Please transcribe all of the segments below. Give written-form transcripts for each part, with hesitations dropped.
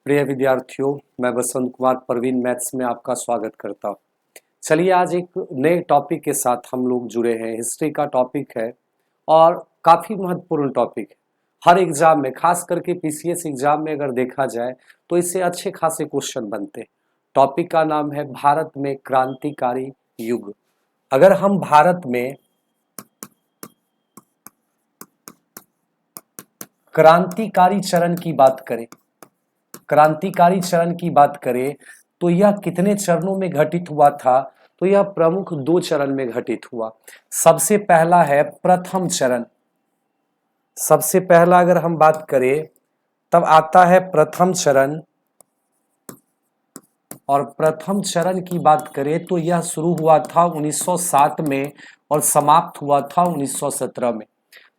प्रिय विद्यार्थियों, मैं बसंत कुमार परवीन मैथ्स में आपका स्वागत करता हूँ। चलिए आज एक नए टॉपिक के साथ हम लोग जुड़े हैं। हिस्ट्री का टॉपिक है और काफ़ी महत्वपूर्ण टॉपिक है। हर एग्जाम में, खास करके पीसीएस एग्जाम में अगर देखा जाए तो इससे अच्छे खासे क्वेश्चन बनते हैं। टॉपिक का नाम है भारत में क्रांतिकारी युग। अगर हम भारत में क्रांतिकारी चरण की बात करें, क्रांतिकारी चरण की बात करें तो यह कितने चरणों में घटित हुआ था? तो यह प्रमुख दो चरण में घटित हुआ। सबसे पहला है प्रथम चरण। सबसे पहला अगर हम बात करें तब आता है प्रथम चरण, और प्रथम चरण की बात करें तो यह शुरू हुआ था 1907 में और समाप्त हुआ था 1917 में।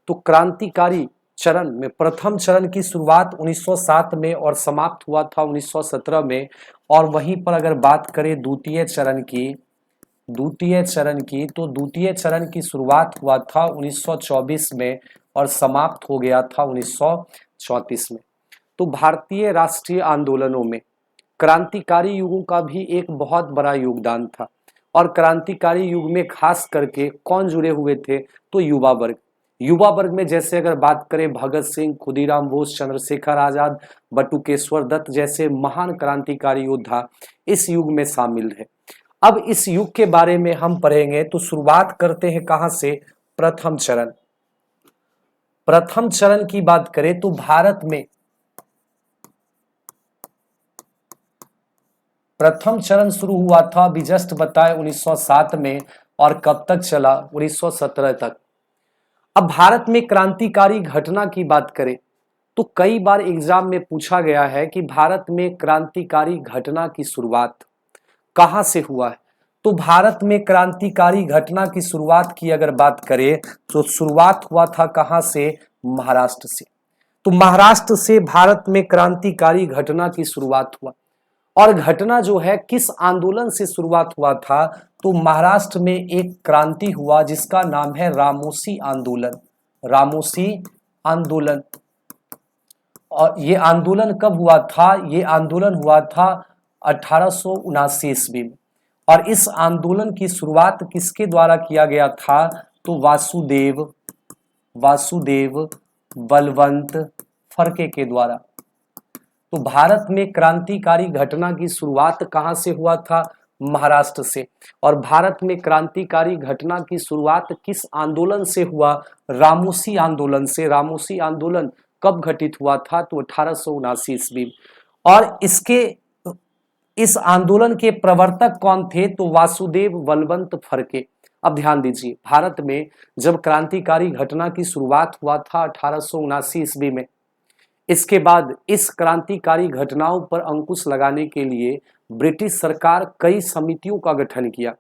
तो क्रांतिकारी चरण में प्रथम चरण की शुरुआत 1907 में और समाप्त हुआ था 1917 में। और वहीं पर अगर बात करें द्वितीय चरण की, तो द्वितीय चरण की शुरुआत हुआ था 1924 में और समाप्त हो गया था 1934 में। तो भारतीय राष्ट्रीय आंदोलनों में क्रांतिकारी युगों का भी एक बहुत बड़ा योगदान था। और क्रांतिकारी युग में खास करके कौन जुड़े हुए थे? तो युवा वर्ग। युवा वर्ग में जैसे अगर बात करें भगत सिंह, खुदीराम बोस, चंद्रशेखर आजाद, बटुकेश्वर दत्त जैसे महान क्रांतिकारी योद्धा इस युग में शामिल है। अब इस युग के बारे में हम पढ़ेंगे तो शुरुआत करते हैं कहां से? प्रथम चरण। प्रथम चरण की बात करें तो भारत में प्रथम चरण शुरू हुआ था, अभी जस्ट बताए 1907 में, और कब तक चला? 1917 तक। अब भारत में क्रांतिकारी घटना की बात करें तो कई बार एग्जाम में पूछा गया है कि भारत में क्रांतिकारी घटना की शुरुआत कहां से हुआ है। तो भारत में क्रांतिकारी घटना की शुरुआत की अगर बात करें तो शुरुआत हुआ था कहां से? महाराष्ट्र से। तो महाराष्ट्र से भारत में क्रांतिकारी घटना की शुरुआत हुआ। और घटना जो है किस आंदोलन से शुरुआत हुआ था? तो महाराष्ट्र में एक क्रांति हुआ जिसका नाम है रामोसी आंदोलन। रामोसी आंदोलन। और ये आंदोलन कब हुआ था? ये आंदोलन हुआ था 1879 ईस्वी में। और इस आंदोलन की शुरुआत किसके द्वारा किया गया था? तो वासुदेव बलवंत फड़के के द्वारा। तो भारत में क्रांतिकारी घटना की शुरुआत कहां से हुआ था? महाराष्ट्र से। और भारत में क्रांतिकारी घटना की शुरुआत किस आंदोलन से हुआ? रामोसी आंदोलन से। रामोसी आंदोलन कब घटित हुआ था? तो 1879 ईस्वी। और इस आंदोलन के प्रवर्तक कौन थे? तो वासुदेव बलवंत फड़के। अब ध्यान दीजिए, भारत में जब क्रांतिकारी घटना की शुरुआत हुआ था 1879 ईस्वी में, इसके बाद इस क्रांतिकारी घटनाओं पर अंकुश लगाने के लिए ब्रिटिश सरकार कई समितियों का गठन किया।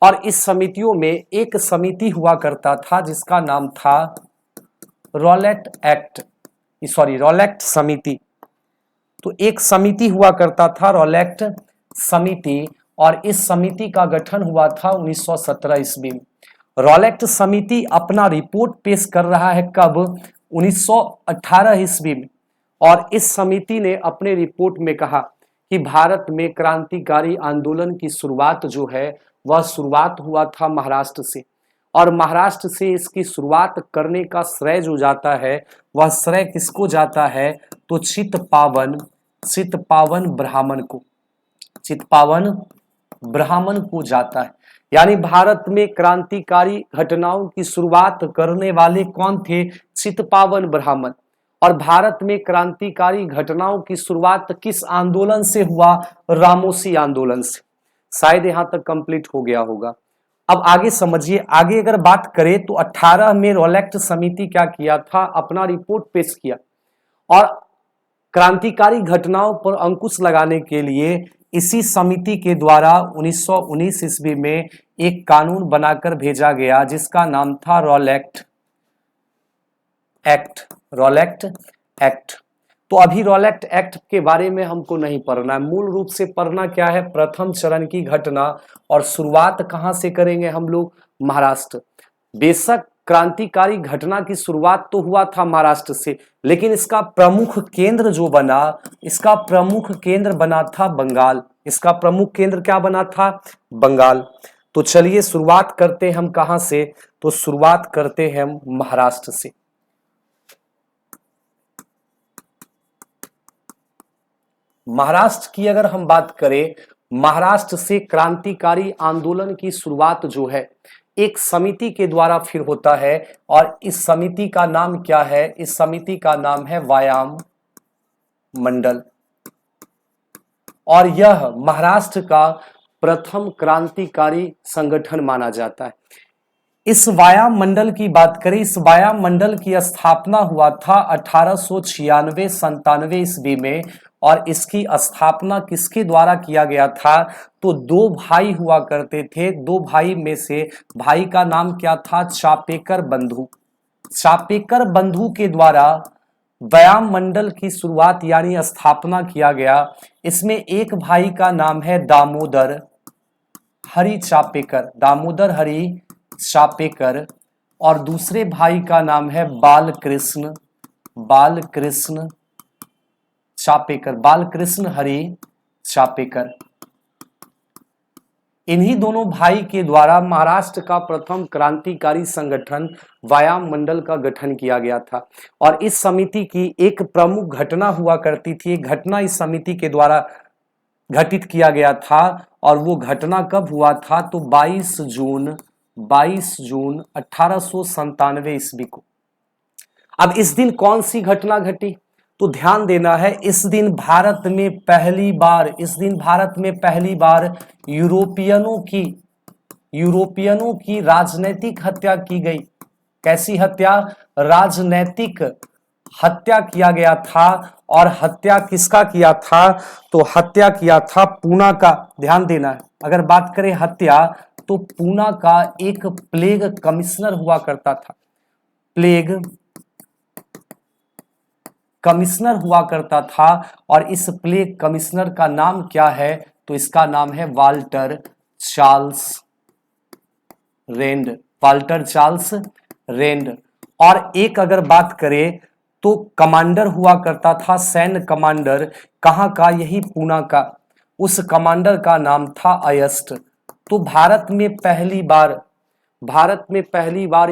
और इस समितियों में एक समिति हुआ करता था जिसका नाम था रॉलेट समिति। तो एक समिति हुआ करता था रॉलेट समिति, और इस समिति का गठन हुआ था 1917 ईस्वी में। रॉलेट समिति अपना रिपोर्ट पेश कर रहा है कब? 1918 ईस्वी में। और इस समिति ने अपने रिपोर्ट में कहा कि भारत में क्रांतिकारी आंदोलन की शुरुआत जो है वह शुरुआत हुआ था महाराष्ट्र से। और महाराष्ट्र से इसकी शुरुआत करने का श्रेय जो जाता है वह श्रेय किसको जाता है? तो चित्पावन ब्राह्मण को जाता है। यानी भारत में क्रांतिकारी घटनाओं की शुरुआत करने वाले कौन थे? चित्पावन ब्राह्मण। और भारत में क्रांतिकारी घटनाओं की शुरुआत किस आंदोलन से हुआ? रामोसी आंदोलन से। शायद यहां तक कंप्लीट हो गया होगा। अब आगे समझिए, आगे अगर बात करें तो 18 में रॉलेट समिति क्या किया था? अपना रिपोर्ट पेश किया और क्रांतिकारी घटनाओं पर अंकुश लगाने के लिए इसी समिति के द्वारा 1919 ईस्वी में एक कानून बनाकर भेजा गया जिसका नाम था रॉलेट एक्ट। तो अभी रॉलेट एक्ट के बारे में हमको नहीं पढ़ना है, मूल रूप से पढ़ना क्या है? प्रथम चरण की घटना। और शुरुआत कहां से करेंगे हम लोग? महाराष्ट्र। बेशक क्रांतिकारी घटना की शुरुआत तो हुआ था महाराष्ट्र से, लेकिन इसका प्रमुख केंद्र जो बना, इसका प्रमुख केंद्र बना था बंगाल। इसका प्रमुख केंद्र क्या बना था? बंगाल। तो चलिए शुरुआत करते हैं हम कहां से? तो शुरुआत करते हैं हम महाराष्ट्र से। महाराष्ट्र की अगर हम बात करें, महाराष्ट्र से क्रांतिकारी आंदोलन की शुरुआत जो है एक समिति के द्वारा फिर होता है, और इस समिति का नाम क्या है? इस समिति का नाम है व्यायाम मंडल, और यह महाराष्ट्र का प्रथम क्रांतिकारी संगठन माना जाता है। इस व्यायाम मंडल की बात करें, इस व्यायाम मंडल की स्थापना हुआ था 1896-97 ईस्वी में, और इसकी स्थापना किसके द्वारा किया गया था? तो दो भाई हुआ करते थे, दो भाई में से भाई का नाम क्या था? चापेकर बंधु। चापेकर बंधु के द्वारा व्यायाम मंडल की शुरुआत यानी स्थापना किया गया। इसमें एक भाई का नाम है दामोदर हरि चापेकर, दामोदर हरि चापेकर, और दूसरे भाई का नाम है बालकृष्ण चापेकर, बालकृष्ण हरि चापेकर। इन्हीं दोनों भाई के द्वारा महाराष्ट्र का प्रथम क्रांतिकारी संगठन व्यायाम मंडल का गठन किया गया था, और इस समिति की एक प्रमुख घटना हुआ करती थी। एक घटना इस समिति के द्वारा घटित किया गया था, और वो घटना कब हुआ था? तो 22 जून 1897 ईस्वी को। अब इस दिन कौन सी घटना घटी? तो ध्यान देना है, इस दिन भारत में पहली बार यूरोपियनों की राजनैतिक हत्या की गई। कैसी हत्या? राजनैतिक हत्या किया गया था। और हत्या किसका किया था? तो हत्या किया था पूना का। ध्यान देना है, अगर बात करें हत्या, तो पूना का एक प्लेग कमिश्नर हुआ करता था, प्लेग कमिश्नर हुआ करता था, और इस प्लेग कमिश्नर का नाम क्या है? तो इसका नाम है वाल्टर चार्ल्स रेंड। और एक अगर बात करें तो कमांडर हुआ करता था, सैन्य कमांडर, कहां का? यही पूना का। उस कमांडर का नाम था अयस्ट। तो भारत में पहली बार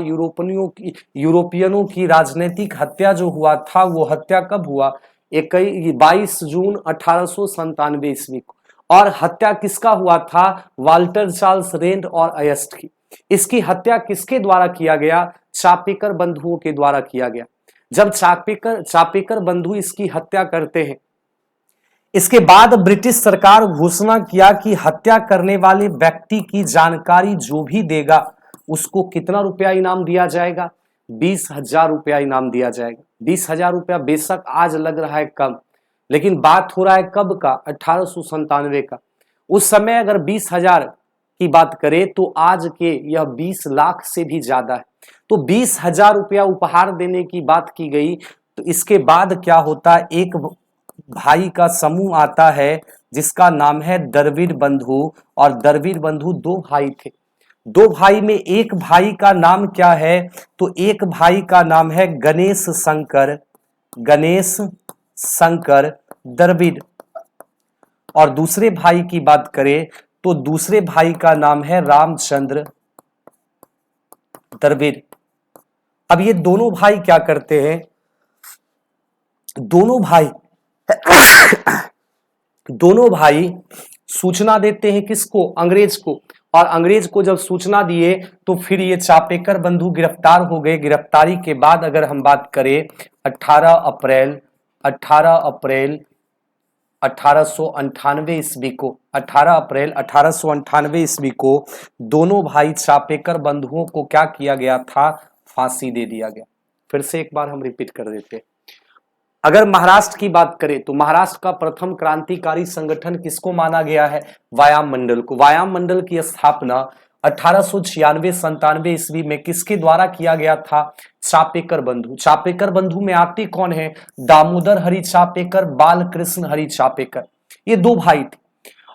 यूरोपियनों की राजनीतिक हत्या जो हुआ था, वो हत्या कब हुआ? 22 जून 1897 ईस्वी को। और हत्या किसका हुआ था? वाल्टर चार्ल्स रेंड और अयस्ट की। इसकी हत्या किसके द्वारा किया गया? चापेकर बंधुओं के द्वारा किया गया। जब चापेकर बंधु इसकी हत्या करते हैं, इसके बाद ब्रिटिश सरकार घोषणा किया कि हत्या करने वाले व्यक्ति की जानकारी जो भी देगा उसको कितना रुपया इनाम दिया जाएगा? 20,000 रुपया इनाम दिया जाएगा। 20,000 रुपया बेशक आज लग रहा है कम, लेकिन बात हो रहा है कब का? 1897 का। उस समय अगर 20,000 की बात करें तो आज के यह 20 लाख से भी ज्यादा है। तो 20,000 रुपया उपहार देने की बात की गई। तो इसके बाद क्या होता है? एक भाई का समूह आता है जिसका नाम है द्रविड़ बंधु, और द्रविड़ बंधु दो भाई थे। दो भाई में एक भाई का नाम क्या है? तो एक भाई का नाम है गणेश शंकर द्रविड़, और दूसरे भाई की बात करें तो दूसरे भाई का नाम है रामचंद्र द्रविड़। अब ये दोनों भाई क्या करते हैं? दोनों भाई सूचना देते हैं किसको? अंग्रेज को। और अंग्रेज को जब सूचना दिए तो फिर ये चापेकर बंधु गिरफ्तार हो गए। गिरफ्तारी के बाद अगर हम बात करें 18 अप्रैल 1898 ईस्वी को, 18 अप्रैल 1898 ईस्वी को दोनों भाई चापेकर बंधुओं को क्या किया गया था? फांसी दे दिया गया। फिर से एक बार हम रिपीट कर देते हैं। अगर महाराष्ट्र की बात करें तो महाराष्ट्र का प्रथम क्रांतिकारी संगठन किसको माना गया है? व्यायाम मंडल को। व्यायाम मंडल की स्थापना 1896-97 ईस्वी में किसके द्वारा किया गया था? चापेकर बंधु। चापेकर बंधु में आते कौन है? दामोदर हरि चापेकर, बालकृष्ण हरि चापेकर, ये दो भाई थे।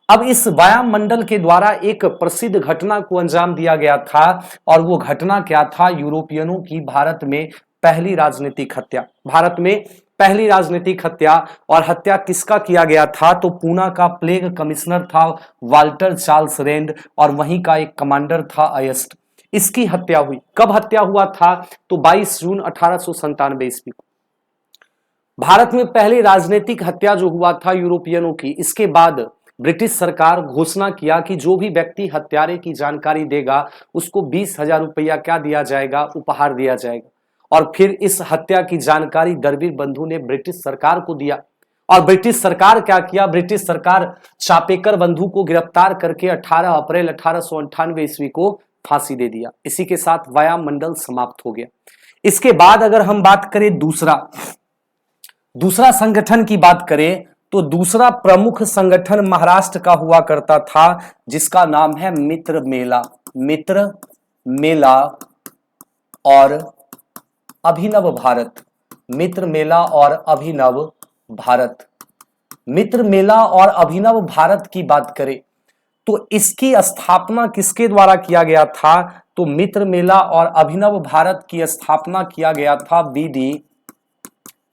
अब इस वायुमंडल के द्वारा एक प्रसिद्ध घटना को अंजाम दिया गया था और वो घटना क्या था? यूरोपियनों की भारत में पहली राजनीतिक हत्या। भारत में पहली राजनीतिक हत्या। और हत्या किसका किया गया था? तो पूना का प्लेग कमिश्नर था वाल्टर चार्ल्स रेंड और वहीं का एक कमांडर था अयस्ट। इसकी हत्या हुई। कब हत्या हुआ था? तो 22 जून 1897 ईस्वी को भारत में पहली राजनीतिक हत्या जो हुआ था यूरोपियनों की। इसके बाद ब्रिटिश सरकार घोषणा किया कि जो भी व्यक्ति हत्यारे की जानकारी देगा उसको 20,000 रुपया क्या दिया जाएगा? उपहार दिया जाएगा। और फिर इस हत्या की जानकारी दरबीर बंधु ने ब्रिटिश सरकार को दिया और ब्रिटिश सरकार क्या किया? ब्रिटिश सरकार चापेकर बंधु को गिरफ्तार करके 18 अप्रैल 1898 ईस्वी को फांसी दे दिया। इसी के साथ वायुमंडल समाप्त हो गया। इसके बाद अगर हम बात करें दूसरा संगठन की बात करें तो दूसरा प्रमुख संगठन महाराष्ट्र का हुआ करता था जिसका नाम है मित्र मेला। मित्र मेला और अभिनव भारत। मित्र मेला और अभिनव भारत। मित्र मेला और अभिनव भारत की बात करें तो इसकी स्थापना किसके द्वारा किया गया था? तो मित्र मेला और अभिनव भारत की स्थापना किया गया था बीडी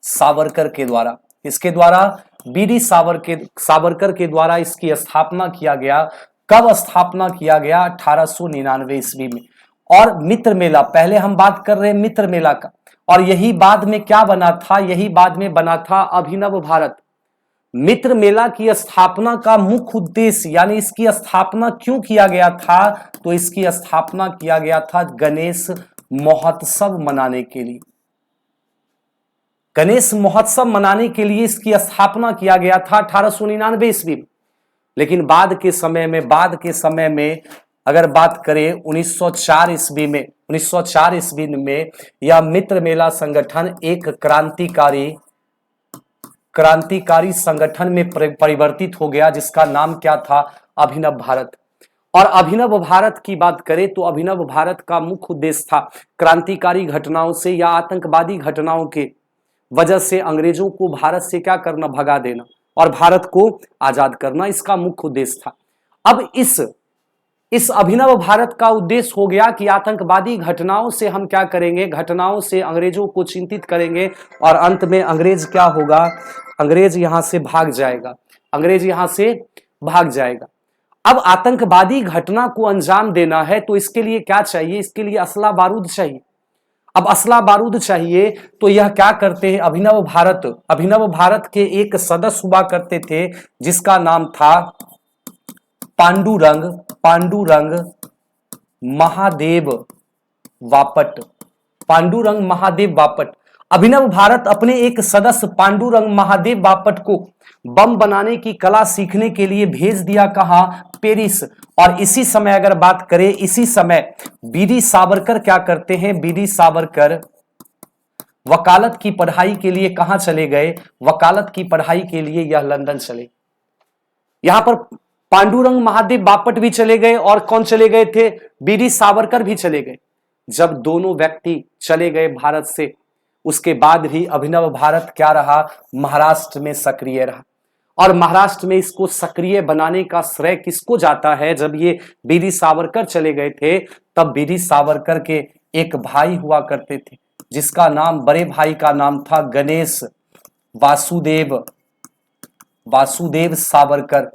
सावरकर के द्वारा। किसके द्वारा? बीडी सावरकर के द्वारा इसकी स्थापना किया गया। कब स्थापना किया गया? 1899 ईस्वी में। और मित्र मेला, पहले हम बात कर रहे हैं मित्र मेला का, और यही बाद में क्या बना था? यही बाद में बना था अभिनव भारत। मित्र मेला की स्थापना का मुख्य उद्देश्य यानी इसकी स्थापना क्यों किया गया था? तो इसकी स्थापना किया गया था गणेश महोत्सव मनाने के लिए। गणेश महोत्सव मनाने के लिए इसकी स्थापना किया गया था 1899 ईस्वी में। लेकिन बाद के समय में अगर बात करें 1904 ईस्वी में यह मित्र मेला संगठन एक क्रांतिकारी संगठन में परिवर्तित हो गया जिसका नाम क्या था? अभिनव भारत। और अभिनव भारत की बात करें तो अभिनव भारत का मुख्य उद्देश्य था क्रांतिकारी घटनाओं से या आतंकवादी घटनाओं के वजह से अंग्रेजों को भारत से क्या करना? भगा देना और भारत को आजाद करना, इसका मुख्य उद्देश्य था। अब इस अभिनव भारत का उद्देश्य हो गया कि आतंकवादी घटनाओं से हम क्या करेंगे? घटनाओं से अंग्रेजों को चिंतित करेंगे और अंत में अंग्रेज क्या होगा? अंग्रेज यहां से भाग जाएगा। अब आतंकवादी घटना को अंजाम देना है तो इसके लिए क्या चाहिए? इसके लिए असला बारूद चाहिए। अब असला बारूद चाहिए तो यह क्या करते हैं? अभिनव भारत के एक सदस्य हुआ करते थे जिसका नाम था पांडुरंग महादेव बापट। अभिनव भारत अपने एक सदस्य पांडुरंग महादेव बापट को बम बनाने की कला सीखने के लिए भेज दिया। कहां? पेरिस। और इसी समय अगर बात करें, इसी समय बीडी सावरकर क्या करते हैं? बीडी सावरकर वकालत की पढ़ाई के लिए कहां चले गए? वकालत की पढ़ाई के लिए यह लंदन चले। यहां पर पांडुरंग महादेव बापट भी चले गए और कौन चले गए थे? बीडी सावरकर भी चले गए। जब दोनों व्यक्ति चले गए भारत से, उसके बाद भी अभिनव भारत क्या रहा? महाराष्ट्र में सक्रिय रहा। और महाराष्ट्र में इसको सक्रिय बनाने का श्रेय किसको जाता है? जब ये बीडी सावरकर चले गए थे तब बीडी सावरकर के एक भाई हुआ करते थे जिसका नाम, बड़े भाई का नाम था गणेश वासुदेव सावरकर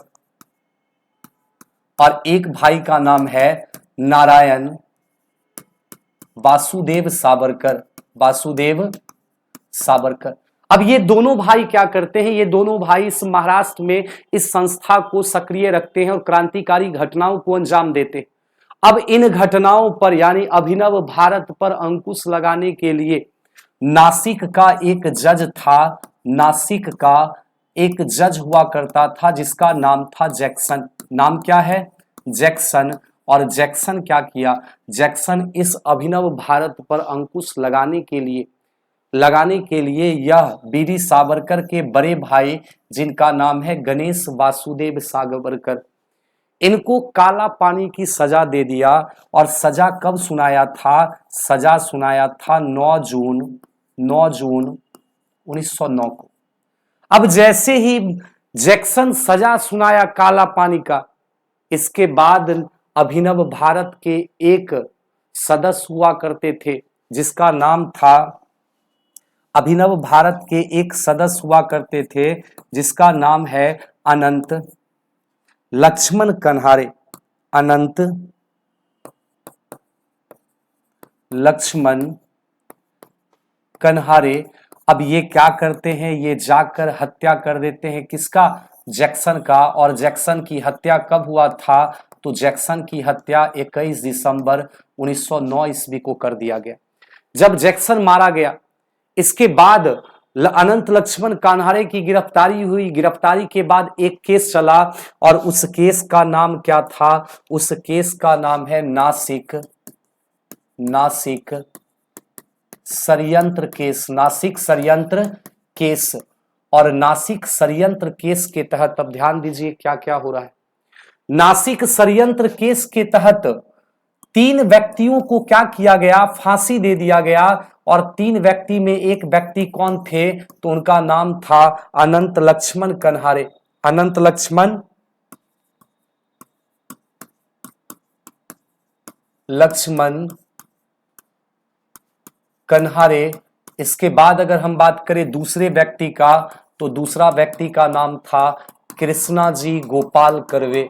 और एक भाई का नाम है नारायण वासुदेव सावरकर। अब ये दोनों भाई क्या करते हैं? ये दोनों भाई इस महाराष्ट्र में इस संस्था को सक्रिय रखते हैं और क्रांतिकारी घटनाओं को अंजाम देते हैं। अब इन घटनाओं पर यानी अभिनव भारत पर अंकुश लगाने के लिए नासिक का एक जज हुआ करता था जिसका नाम था जैक्सन। नाम क्या है? जैक्सन। और जैक्सन क्या किया? जैक्सन इस अभिनव भारत पर अंकुश लगाने के लिए यह बीडी सावरकर के बड़े भाई जिनका नाम है गणेश वासुदेव सावरकर, इनको काला पानी की सजा दे दिया। और सजा कब सुनाया था? सजा सुनाया था 9 जून 1909 को। अब जैसे ही जैक्सन सजा सुनाया काला पानी का। इसके बाद अभिनव भारत के एक सदस्य हुआ करते थे जिसका नाम था, अभिनव भारत के एक सदस्य हुआ करते थे जिसका नाम है अनंत लक्ष्मण कन्हारे। अनंत लक्ष्मण कन्हारे। अब ये क्या करते हैं, ये जाकर हत्या कर देते हैं किसका, जैक्सन का। और जैक्सन की हत्या कब हुआ था, तो जैक्सन की हत्या 21 दिसंबर 1909 ईस्वी को कर दिया गया। जब जैक्सन मारा गया, इसके बाद अनंत लक्ष्मण कन्हारे की गिरफ्तारी हुई। गिरफ्तारी के बाद एक केस चला और उस केस का नाम क्या था, उस केस का नाम है नासिक षड्यंत्र केस। नासिक षड्यंत्र केस। और नासिक षड्यंत्र केस के तहत अब ध्यान दीजिए क्या क्या हो रहा है। नासिक षड्यंत्र केस के तहत 3 व्यक्तियों को क्या किया गया, फांसी दे दिया गया। और 3 व्यक्ति में एक व्यक्ति कौन थे, तो उनका नाम था अनंत लक्ष्मण कन्हारे। अनंत लक्ष्मण कन्हारे। इसके बाद अगर हम बात करें दूसरे व्यक्ति का, तो दूसरा व्यक्ति का नाम था कृष्णाजी गोपाल कर्वे।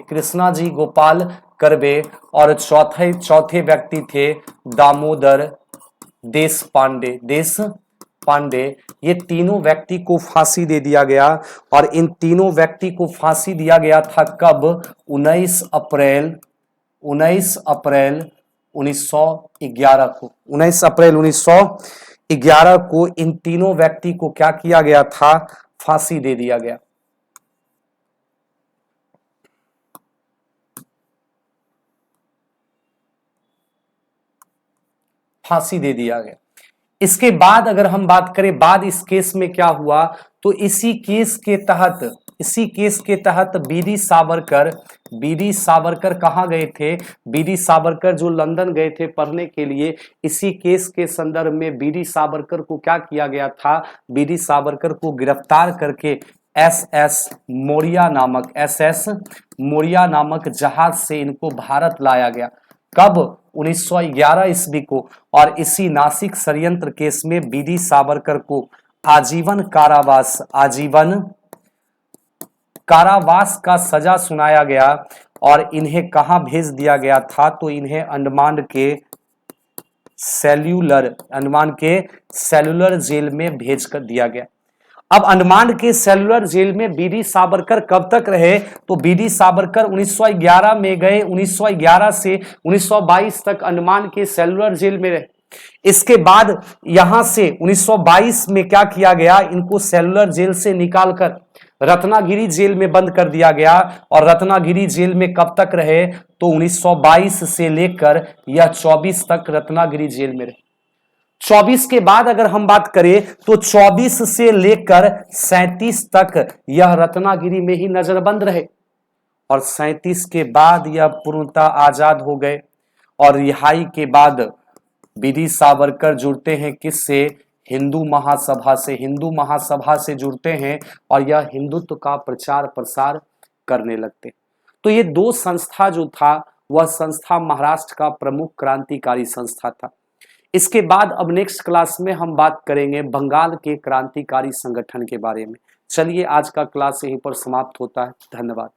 कृष्णाजी गोपाल कर्वे। और चौथे व्यक्ति थे दामोदर देशपांडे। ये तीनों व्यक्ति को फांसी दे दिया गया। और इन तीनों व्यक्ति को फांसी दिया गया था कब, 19 अप्रैल 1911 को। 19 अप्रैल 1911 को इन तीनों व्यक्ति को क्या किया गया था, फांसी दे दिया गया। फांसी दे दिया गया। इसके बाद अगर हम बात करें बाद इस केस में क्या हुआ, तो इसी केस के तहत बीडी सावरकर कहां गए थे, बीडी सावरकर जो लंदन गए थे पढ़ने के लिए। इसी केस के संदर्भ में बीडी सावरकर को क्या किया गया था, बीडी सावरकर को गिरफ्तार करके एसएस मोरिया नामक जहाज से इनको भारत लाया गया। कब, 1911 ईस्वी को। और इसी नासिक षड्यंत्र केस में बीडी सावरकर को आजीवन कारावास का सजा सुनाया गया। और इन्हें कहां भेज दिया गया था, तो इन्हें अंडमान के सेल्यूलर जेल में भेज कर दिया गया। अब अंडमान के सेल्यूलर जेल में बीडी सावरकर कब तक रहे, तो बीडी सावरकर 1911 में गए। 1911 से 1922 तक अंडमान के सेल्यूलर जेल में रहे। इसके बाद यहां से 1922 में क्या किया गया, इनको सेल्यूलर जेल से निकालकर रत्नागिरी जेल में बंद कर दिया गया। और रत्नागिरी जेल में कब तक रहे, तो 1922 से लेकर यह 24 तक रत्नागिरी जेल में रहे। 24 के बाद अगर हम बात करें, तो 24 से लेकर 37 तक यह रत्नागिरी में ही नजरबंद रहे। और 37 के बाद यह पूर्णतः आजाद हो गए। और रिहाई के बाद बीडी सावरकर जुड़ते हैं किससे, हिंदू महासभा से जुड़ते हैं। और यह हिंदुत्व का प्रचार प्रसार करने लगते। तो ये 2 संस्था जो था, वह संस्था महाराष्ट्र का प्रमुख क्रांतिकारी संस्था था। इसके बाद अब नेक्स्ट क्लास में हम बात करेंगे बंगाल के क्रांतिकारी संगठन के बारे में। चलिए आज का क्लास यहीं पर समाप्त होता है। धन्यवाद।